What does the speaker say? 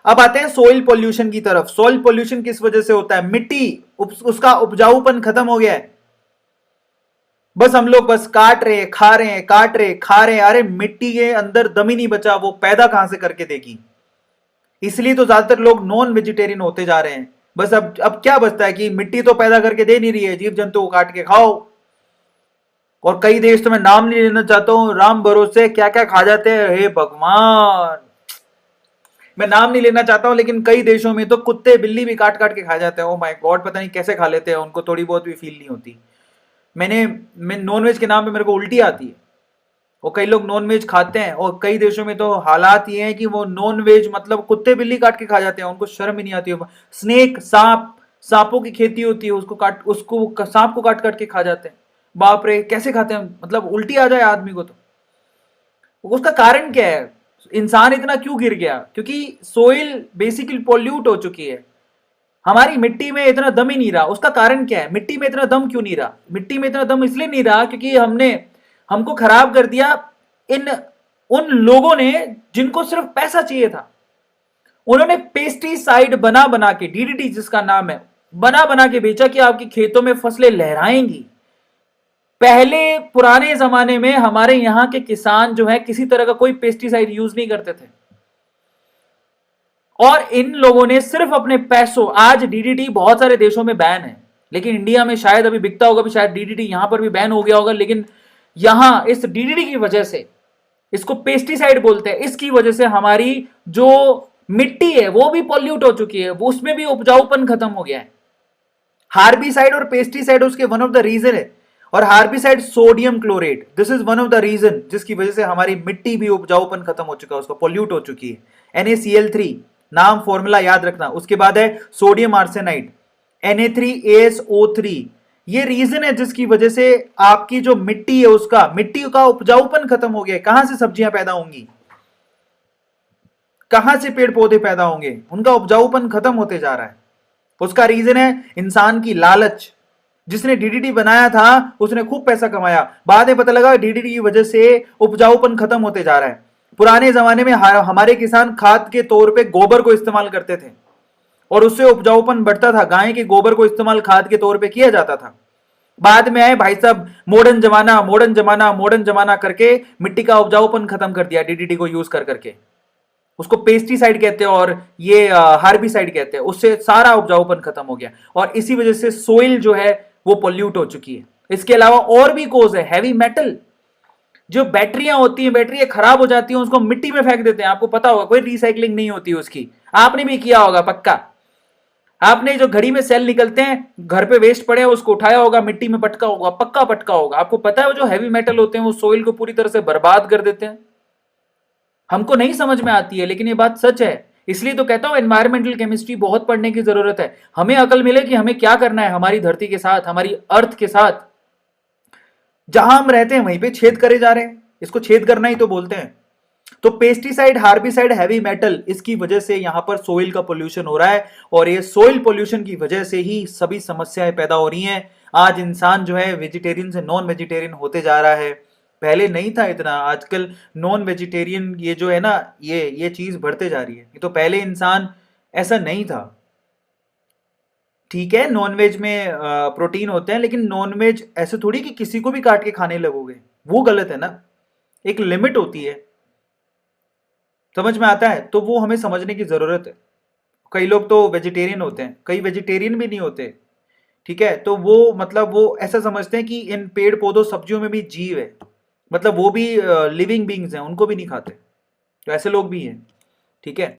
अब आते हैं सोइल पोल्यूशन की तरफ। सोइल पोल्यूशन किस वजह से होता है? मिट्टी, उसका उपजाऊपन खत्म हो गया है। बस हम लोग बस काट रहे हैं, खा रहे हैं, काट रहे हैं, खा रहे हैं। अरे मिट्टी के अंदर दम ही नहीं बचा, वो पैदा कहां से करके देगी? इसलिए तो ज्यादातर लोग नॉन वेजिटेरियन होते जा रहे हैं। बस अब क्या बचता है कि मिट्टी तो पैदा करके दे नहीं रही है, जीव जंतु को काट के खाओ। और कई देश तो मैं नाम नहीं लेना चाहता हूं, राम भरोसे क्या क्या खा जाते हैं, हे भगवान। मैं नाम नहीं लेना चाहता हूं, लेकिन कई देशों में तो कुत्ते बिल्ली भी काट काट के खा जाते हैं। ओ माय गॉड, पता नहीं कैसे खा लेते हैं, उनको थोड़ी बहुत भी फील नहीं होती। मैं नॉन वेज के नाम पे मेरे को उल्टी आती है। और कई लोग नॉन वेज खाते हैं, और कई देशों में तो हालात ये हैं कि वो नॉन वेज मतलब कुत्ते बिल्ली काट के खा जाते हैं, उनको शर्म ही नहीं आती है। स्नेक, सांप, सांपों की खेती होती है, उसको सांप को काट काट के खा जाते हैं। बाप रे, कैसे खाते हैं, मतलब उल्टी आ जाए आदमी को। तो उसका कारण क्या है? इंसान इतना क्यों गिर गया? क्योंकि सोइल बेसिकली पोल्यूट हो चुकी है। हमारी मिट्टी में इतना दम ही नहीं रहा। उसका कारण क्या है? मिट्टी में इतना दम क्यों नहीं रहा? मिट्टी में इतना दम इसलिए नहीं रहा क्योंकि हमको खराब कर दिया इन उन लोगों ने जिनको सिर्फ पैसा चाहिए था। उन्होंने पेस्टिसाइड बना बना के, डीडीटी जिसका नाम है, बना बना के बेचा कि आपकी खेतों में फसलें लहराएंगी। पहले पुराने जमाने में हमारे यहां के किसान जो है किसी तरह का कोई पेस्टिसाइड यूज नहीं करते थे, और इन लोगों ने सिर्फ अपने पैसों, आज डीडीटी बहुत सारे देशों में बैन है, लेकिन इंडिया में शायद अभी बिकता होगा भी, शायद डीडीटी यहां पर भी बैन हो गया होगा, लेकिन यहां इस डीडीटी की वजह से, इसको पेस्टिसाइड बोलते हैं, इसकी वजह से हमारी जो मिट्टी है वो भी पॉल्यूट हो चुकी है, वो उसमें भी उपजाऊपन खत्म हो गया है। हार्बिसाइड और पेस्टिसाइड उसके वन ऑफ द रीजन है। और herbicide sodium chlorate, this is one of the reason जिसकी वजह से हमारी मिट्टी भी उपजाऊपन खत्म हो चुका है, उसका पॉल्यूट हो चुकी है। NaCl3 नाम फॉर्मूला याद रखना। उसके बाद है सोडियम आर्सेनाइड, Na3ASO3। ये रीजन है जिसकी वजह से आपकी जो मिट्टी है उसका, मिट्टी का उपजाऊपन खत्म हो गया। कहां से सब्जियां पैदा होंगी, कहां से पेड़ पौधे पैदा होंगे? उनका उपजाऊपन खत्म होते जा रहा है। उसका रीजन है इंसान की लालच। जिसने डीडीटी बनाया था उसने खूब पैसा कमाया, बाद में पता लगा डीडीटी की वजह से उपजाऊपन खत्म होते जा रहा है। पुराने जमाने में हमारे किसान खाद के तौर पे गोबर को इस्तेमाल करते थे, और उससे उपजाऊपन बढ़ता था। गाय के गोबर को इस्तेमाल खाद के तौर पे किया जाता था। बाद में आए भाई साहब मॉडर्न जमाना, मॉडर्न जमाना, मॉडर्न जमाना करके मिट्टी का उपजाऊपन खत्म कर दिया डीडीटी को यूज कर करके। उसको पेस्टिसाइड कहते हैं और ये हार्बिसाइड कहते हैं। उससे सारा उपजाऊपन खत्म हो गया, और इसी वजह से सोइल जो है वो पोल्यूट हो चुकी है। इसके अलावा और भी कोज है। हैवी मेटल, जो बैटरियां होती हैं, बैटरियां खराब हो जाती हैं, उसको मिट्टी में फेंक देते हैं। आपको पता होगा, कोई रिसाइकलिंग नहीं होती उसकी। आपने भी किया होगा पक्का। आपने जो घड़ी में सेल निकलते हैं, घर पे वेस्ट पड़े हैं, उसको उठाया होगा, मिट्टी में पटका होगा, पक्का पटका होगा। आपको पता है वो जो हैवी मेटल होते हैं वो सोइल को पूरी तरह से बर्बाद कर देते हैं। हमको नहीं समझ में आती है, लेकिन ये बात सच है। इसलिए तो कहता हूं एनवायरमेंटल केमिस्ट्री बहुत पढ़ने की जरूरत है। हमें अकल मिले कि हमें क्या करना है हमारी धरती के साथ, हमारी अर्थ के साथ। जहां हम रहते हैं वहीं पे छेद करे जा रहे हैं। इसको छेद करना ही तो बोलते हैं। तो पेस्टिसाइड, हार्बिसाइड, हैवी मेटल, इसकी वजह से यहां पर सोइल का पोल्यूशन हो रहा है, और ये सोइल पोल्यूशन की वजह से ही सभी समस्याएं पैदा हो रही हैं। आज इंसान जो है वेजिटेरियन से नॉन वेजिटेरियन होते जा रहा है। पहले नहीं था इतना, आजकल नॉन वेजिटेरियन ये जो है ना, ये चीज बढ़ते जा रही है। ये तो पहले इंसान ऐसा नहीं था। ठीक है, नॉनवेज में प्रोटीन होते हैं, लेकिन नॉनवेज ऐसे थोड़ी कि किसी को भी काट के खाने लगोगे, वो गलत है ना। एक लिमिट होती है, समझ में आता है? तो वो हमें समझने की जरूरत है। कई लोग तो वेजिटेरियन होते हैं, कई वेजिटेरियन भी नहीं होते। ठीक है, तो वो मतलब वो ऐसा समझते हैं कि इन पेड़ पौधों सब्जियों में भी जीव है, मतलब वो भी लिविंग बींग्स हैं, उनको भी नहीं खाते। तो ऐसे लोग भी हैं। ठीक है।